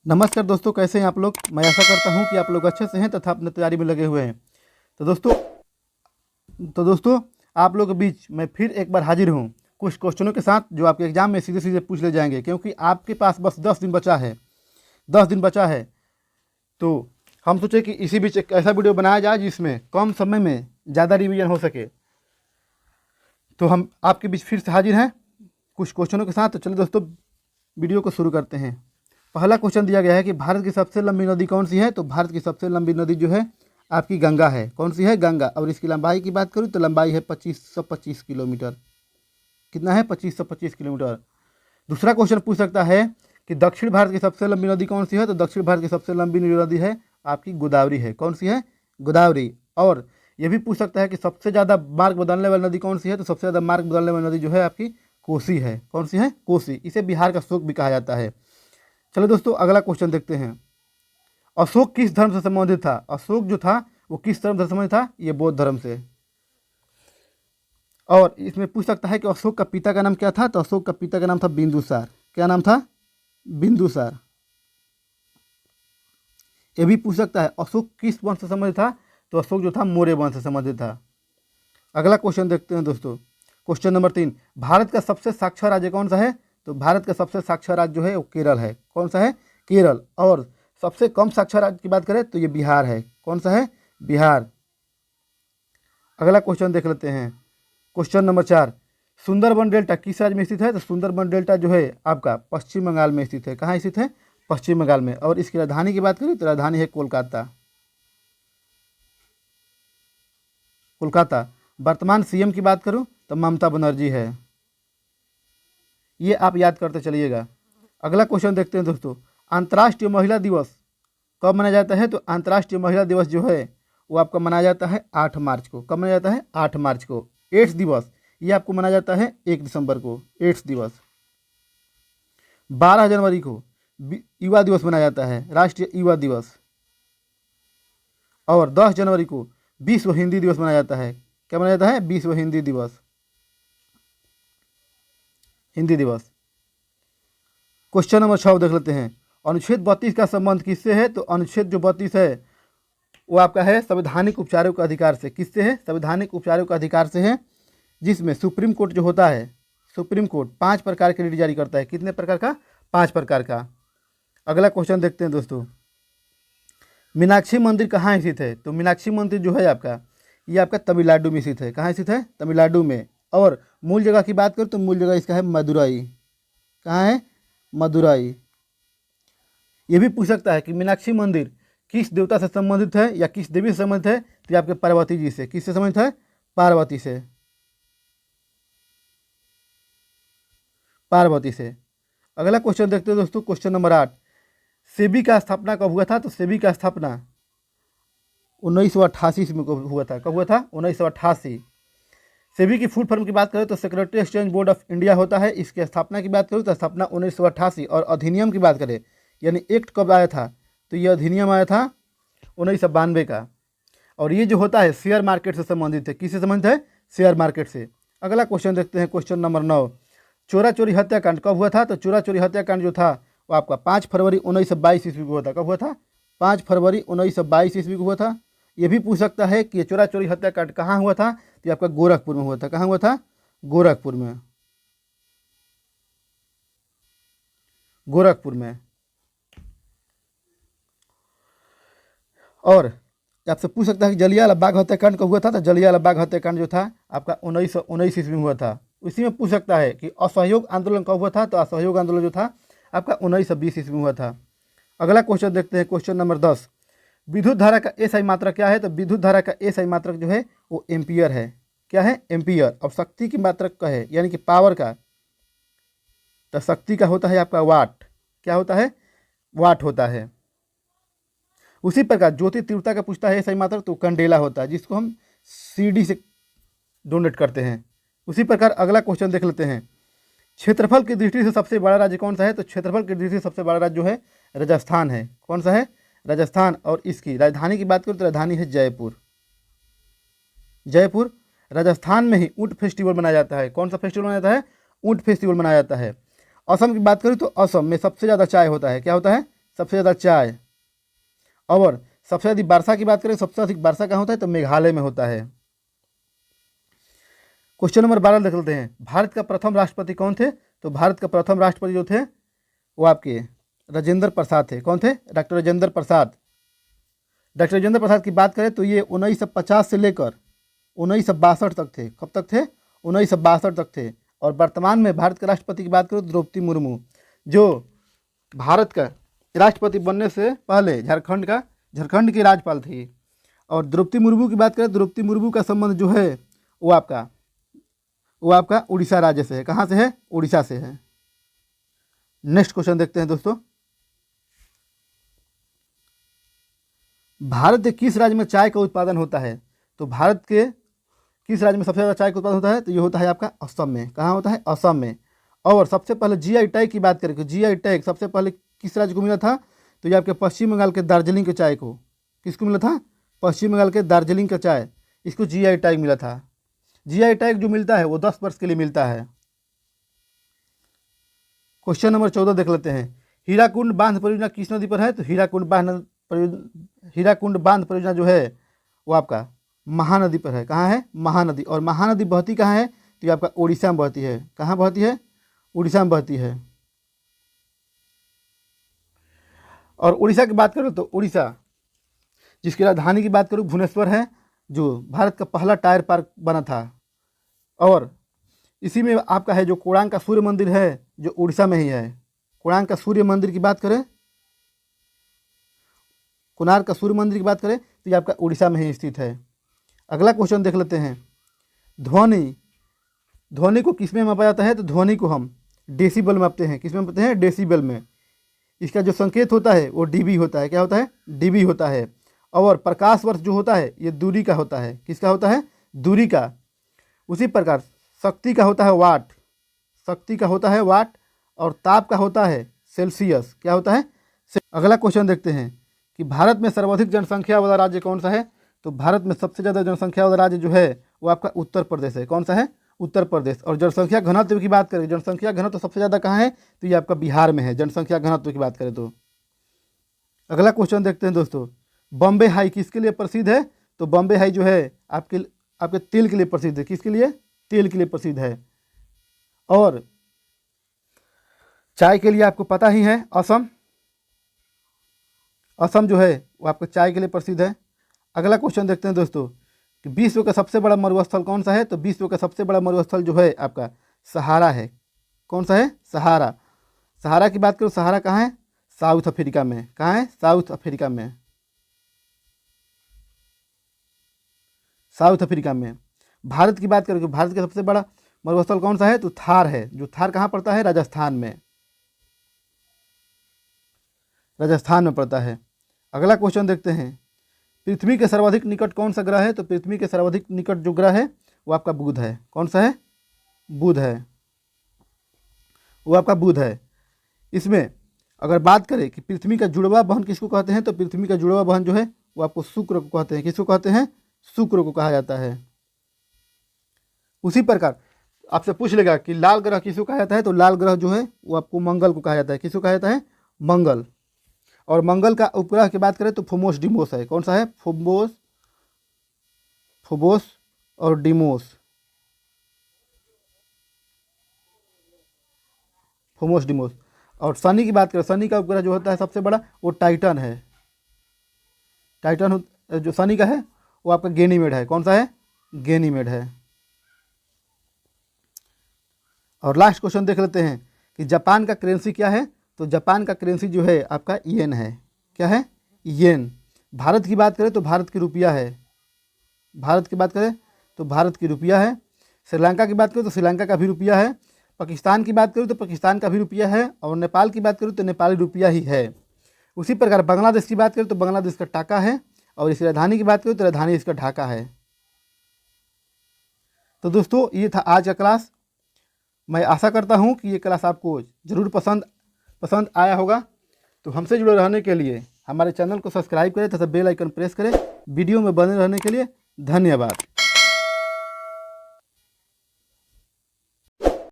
नमस्कार दोस्तों, कैसे हैं आप लोग। मैं आशा करता हूं कि आप लोग अच्छे से हैं तथा अपने तैयारी में लगे हुए हैं। तो दोस्तों तो दोस्तों आप लोगों के बीच मैं फिर एक बार हाजिर हूं कुछ क्वेश्चनों के साथ जो आपके एग्जाम में सीधे सीधे पूछ ले जाएंगे, क्योंकि आपके पास बस 10 दिन बचा है। 10 दिन बचा है, तो हम सोचे कि इसी बीच एक ऐसा वीडियो बनाया जाए जिसमें कम समय में ज़्यादा रिवीजन हो सके। तो हम आपके बीच फिर से हाजिर हैं कुछ क्वेश्चनों के साथ। तो चलिए दोस्तों, वीडियो को शुरू करते हैं। पहला क्वेश्चन दिया गया है कि भारत की सबसे लंबी नदी कौन सी है। तो भारत की सबसे लंबी नदी जो है आपकी गंगा है। कौन सी है? गंगा। और इसकी लंबाई की बात करूँ तो लंबाई है 2525 किलोमीटर। कितना है? 2525 किलोमीटर। दूसरा क्वेश्चन पूछ सकता है कि दक्षिण भारत की सबसे लंबी नदी कौन सी है। तो दक्षिण भारत की सबसे लंबी नदी है आपकी गोदावरी है। कौन सी है? गोदावरी। और ये भी पूछ सकता है कि सबसे ज़्यादा मार्ग बदलने वाली नदी कौन सी है। तो सबसे ज़्यादा मार्ग बदलने वाली नदी जो है आपकी कोसी है। कौन सी है? कोसी। इसे बिहार का शोक भी कहा जाता है। चलो दोस्तों, अगला क्वेश्चन देखते हैं। अशोक किस धर्म से संबंधित था? अशोक जो था वो किस धर्म से संबंधित था? ये बौद्ध धर्म से। और इसमें पूछ सकता है कि अशोक का पिता का नाम क्या था। तो अशोक का पिता का नाम था बिंदुसार। क्या नाम था? बिंदुसार। ये भी पूछ सकता है अशोक किस वंश से संबंधित था। तो अशोक जो था मौर्य वंश से संबंधित था। अगला क्वेश्चन देखते हैं दोस्तों। क्वेश्चन नंबर 3, भारत का सबसे साक्षर राज्य कौन सा है। तो भारत का सबसे साक्षर राज्य जो है वो केरल है। कौन सा है? केरल। और सबसे कम साक्षर राज्य की बात करें तो ये बिहार है। कौन सा है? बिहार। अगला क्वेश्चन देख लेते हैं। क्वेश्चन नंबर 4, सुंदरबन डेल्टा किस राज्य में स्थित है। तो सुंदरबन डेल्टा जो है आपका पश्चिम बंगाल में स्थित है। कहाँ स्थित है? पश्चिम बंगाल में। और इसकी राजधानी की बात करें तो राजधानी है कोलकाता। कोलकाता। वर्तमान सीएम की बात करूं तो ममता बनर्जी है। ये आप याद करते चलिएगा। अगला क्वेश्चन देखते हैं दोस्तों। अंतर्राष्ट्रीय महिला दिवस कब मनाया जाता है। तो अंतर्राष्ट्रीय महिला दिवस जो है वो आपका मनाया जाता है 8 मार्च को। कब मनाया जाता है? 8 मार्च को। एड्स दिवस ये आपको मनाया जाता है 1 दिसंबर को। एड्स दिवस। 12 जनवरी को युवा दिवस मनाया जाता है, राष्ट्रीय युवा दिवस। और 10 जनवरी को विश्व हिंदी दिवस मनाया जाता है। क्या मनाया जाता है? विश्व हिंदी दिवस। हिंदी दिवस। क्वेश्चन नंबर 6 देख लेते हैं। अनुच्छेद 32 का संबंध किससे है। तो अनुच्छेद जो 32 है वो आपका है संवैधानिक उपचारों के अधिकार से। किससे है? संवैधानिक उपचारों के अधिकार से है, जिसमें सुप्रीम कोर्ट जो होता है, सुप्रीम कोर्ट 5 प्रकार के रिट जारी करता है। कितने प्रकार का? 5 प्रकार का। अगला क्वेश्चन देखते हैं दोस्तों। मीनाक्षी मंदिर कहाँ स्थित है। तो मीनाक्षी मंदिर जो है आपका ये आपका तमिलनाडु में स्थित है। कहाँ स्थित है? तमिलनाडु में। और मूल जगह की बात करूँ तो मूल जगह इसका है मदुरई। कहाँ है? मदुरई। ये भी पूछ सकता है कि मीनाक्षी मंदिर किस देवता से संबंधित है या किस देवी से संबंधित है। तो ये आपके पार्वती जी से। किससे संबंधित है? पार्वती से। पार्वती से। अगला क्वेश्चन देखते हैं दोस्तों। क्वेश्चन नंबर 8, सेबी का स्थापना कब हुआ था। तो सेबी का स्थापना 1988 में हुआ था। कब हुआ था? 1988। सेबी की फुल फॉर्म की बात करें तो secretary exchange board of India होता है। इसकी स्थापना की बात करूँ तो स्थापना 1988। और अधिनियम की बात करें यानी एक्ट कब आया था। तो ये अधिनियम आया था 1992 का। और ये जो होता है शेयर मार्केट से संबंधित है। किससे संबंधित है? शेयर मार्केट से। अगला क्वेश्चन देखते हैं। क्वेश्चन नंबर 9, चोरा चोरी हत्याकांड कब हुआ था। तो चोरा चोरी हत्याकांड जो था वो आपका 5 फरवरी 1922 ईस्वी को हुआ था। कब हुआ था? 5 फरवरी 1922 ईस्वी को हुआ था। ये भी पूछ सकता है कि ये चोरा चोरी हत्याकांड कहाँ हुआ था। तो ये आपका गोरखपुर में हुआ था। कहाँ हुआ था? गोरखपुर में। गोरखपुर में। और आपसे पूछ सकता है कि जलियांवाला बाग हत्याकांड कब हुआ था। तो जलियांवाला बाग हत्याकांड जो था आपका 1919 ईस्वी में हुआ था। इसी में पूछ सकता है कि असहयोग आंदोलन कब हुआ था। तो असहयोग आंदोलन जो था आपका 1920 ईस्वी में हुआ था। अगला क्वेश्चन देखते हैं। क्वेश्चन नंबर 10, विद्युत धारा का एसआई मात्रक क्या है। तो विद्युत धारा का एसआई मात्रक जो है वो एम्पियर है। क्या है? एम्पियर। अब शक्ति की मात्रक का है यानी कि पावर का, तो शक्ति का होता है आपका वाट। क्या होता है? वाट होता है। उसी प्रकार ज्योति तीव्रता का पूछता है एसआई मात्रक तो कैंडेला होता है, जिसको हम सीडी से डोनेट करते हैं। उसी प्रकार अगला क्वेश्चन देख लेते हैं। क्षेत्रफल की दृष्टि से सबसे बड़ा राज्य कौन सा है। तो क्षेत्रफल की दृष्टि से सबसे बड़ा राज्य जो है राजस्थान है। कौन सा है? राजस्थान। और इसकी राजधानी की बात करूँ तो राजधानी है जयपुर। जयपुर। राजस्थान में ही ऊँट फेस्टिवल मनाया जाता है। कौन सा फेस्टिवल मनाया जाता है? ऊँट फेस्टिवल मनाया जाता है। असम की बात करूँ तो असम में सबसे ज़्यादा चाय होता है। क्या होता है? सबसे ज़्यादा चाय। और सबसे अधिक वर्षा की बात करें, सबसे अधिक वर्षा कहाँ होता है, तो मेघालय में होता है। क्वेश्चन नंबर 12 देख लेते हैं। भारत का प्रथम राष्ट्रपति कौन थे? तो भारत का प्रथम राष्ट्रपति जो थे वो आपके राजेंद्र प्रसाद थे। कौन थे? डॉक्टर राजेंद्र प्रसाद। डॉक्टर राजेंद्र प्रसाद की बात करें तो ये 1950 से लेकर 1962 तक थे। कब तक थे? 1962 तक थे। और वर्तमान में भारत के राष्ट्रपति की बात करूँ द्रौपदी मुर्मू, जो भारत का राष्ट्रपति बनने से पहले झारखंड की राज्यपाल थी। और द्रौपदी मुर्मू की बात करें, द्रौपदी मुर्मू का संबंध जो है वो आपका उड़ीसा राज्य से है। कहाँ से है? उड़ीसा से है। नेक्स्ट क्वेश्चन देखते हैं दोस्तों। भारत के किस राज्य में चाय का उत्पादन होता है? तो भारत के किस राज्य में सबसे ज़्यादा चाय का उत्पादन होता है? तो ये होता है आपका असम में। कहाँ होता है? असम में। और सबसे पहले जीआई टैग की बात करें, जीआई टैग सबसे पहले किस राज्य को मिला था? तो ये आपके पश्चिम बंगाल के दार्जिलिंग के चाय को, किसको मिला था? पश्चिम बंगाल के दार्जिलिंग का चाय, इसको जीआई टैग मिला था। जीआई टैग जो मिलता है वो 10 वर्ष के लिए मिलता है। क्वेश्चन नंबर 14 देख लेते हैं। हीराकुंड बांध परियोजना किस नदी पर है? तो हीराकुंड बांध परियोजना जो है वो आपका महानदी पर है। कहाँ है? महानदी। और महानदी बहती कहाँ है? तो ये आपका उड़ीसा में बहती है। कहाँ बहती है? उड़ीसा में बहती है। और उड़ीसा की बात करूँ तो उड़ीसा, जिसकी राजधानी की बात करूँ भुवनेश्वर है, जो भारत का पहला टायर पार्क बना था। और इसी में आपका है जो कोणार्क का सूर्य मंदिर है, जो उड़ीसा में ही है। कोणार्क का सूर्य मंदिर की बात करें, कोणार्क का सूर्य मंदिर की बात करें तो ये आपका उड़ीसा में ही स्थित है। अगला क्वेश्चन देख लेते हैं। ध्वनि को किस में मापा जाता है? तो ध्वनि को हम डेसिबल में मापते हैं। किस में मापते हैं? डेसिबल में। इसका जो संकेत होता है वो डीबी होता है। क्या होता है? डीबी होता है। और प्रकाश वर्ष जो होता है ये दूरी का होता है। किसका होता है? दूरी का। उसी प्रकार शक्ति का होता है वाट, शक्ति का होता है वाट। और ताप का होता है सेल्सियस। क्या होता है? अगला क्वेश्चन देखते हैं कि भारत में सर्वाधिक जनसंख्या वाला राज्य कौन सा है? तो भारत में सबसे ज़्यादा जनसंख्या वाला राज्य जो है वो आपका उत्तर प्रदेश है। कौन सा है? उत्तर प्रदेश। और जनसंख्या घनत्व की बात करें, जनसंख्या घनत्व सबसे ज़्यादा कहाँ है? तो ये आपका बिहार में है, जनसंख्या घनत्व की बात करें तो। अगला क्वेश्चन देखते हैं दोस्तों। बॉम्बे हाई किसके लिए प्रसिद्ध है? तो बॉम्बे हाई जो है आपके तेल के लिए प्रसिद्ध है। किसके लिए? तेल के लिए प्रसिद्ध है। और चाय के लिए आपको पता ही है, असम जो है वो आपको चाय के लिए प्रसिद्ध है। अगला क्वेश्चन देखते हैं दोस्तों कि विश्व का सबसे बड़ा मरुस्थल कौन सा है? तो विश्व का सबसे बड़ा मरुस्थल जो है आपका सहारा है। कौन सा है? सहारा। सहारा की बात करो, सहारा कहाँ है? साउथ अफ्रीका में। कहाँ है? साउथ अफ्रीका में। साउथ अफ्रीका में। भारत की बात करें, भारत का सबसे बड़ा मरुस्थल कौन सा है? तो थार है। जो थार कहाँ पड़ता है? राजस्थान में। राजस्थान में पड़ता है। अगला क्वेश्चन देखते हैं। पृथ्वी के सर्वाधिक निकट कौन सा ग्रह है? तो पृथ्वी के सर्वाधिक निकट जो ग्रह है वो आपका बुध है। कौन सा है? बुध है। वो आपका बुध है। इसमें अगर बात करें कि पृथ्वी का जुड़वा बहन किसको कहते हैं? तो पृथ्वी का जुड़वा बहन जो है वो आपको शुक्र को कहते हैं। किसको कहते हैं? शुक्र को कहा जाता है। उसी प्रकार आपसे पूछ लेगा कि लाल ग्रह किसको कहा जाता है? तो लाल ग्रह जो है वो आपको मंगल को कहा जाता है। किसको कहा जाता है? मंगल। और मंगल का उपग्रह की बात करें तो फोमोस डिमोस है। कौन सा है? फोबोस और डिमोस। फोमोस डिमोस। और शनि की बात करें, शनि का उपग्रह जो होता है सबसे बड़ा वो टाइटन है। टाइटन जो शनि का है वो आपका गैनीमेड है। कौन सा है? गैनीमेड है। और लास्ट क्वेश्चन देख लेते हैं कि जापान का करेंसी क्या है? तो जापान का करेंसी जो है आपका येन है। क्या है? येन। भारत की बात करें तो भारत की रुपया है। भारत की बात करें तो भारत की रुपया है। श्रीलंका की बात करें तो श्रीलंका का भी रुपया है। पाकिस्तान की बात करूँ तो पाकिस्तान का भी रुपया है। और नेपाल की बात करूँ तो नेपाली रुपया ही है। उसी प्रकार बांग्लादेश की बात करें तो बांग्लादेश का टाका है। और इसकी राजधानी की बात करूँ तो राजधानी इसका ढाका है। तो दोस्तों ये था आज का क्लास। मैं आशा करता हूँ कि ये क्लास आपको ज़रूर पसंद आया होगा। तो हमसे जुड़े रहने के लिए हमारे चैनल को सब्सक्राइब करें तथा बेल आइकन प्रेस करें। वीडियो में बने रहने के लिए धन्यवाद।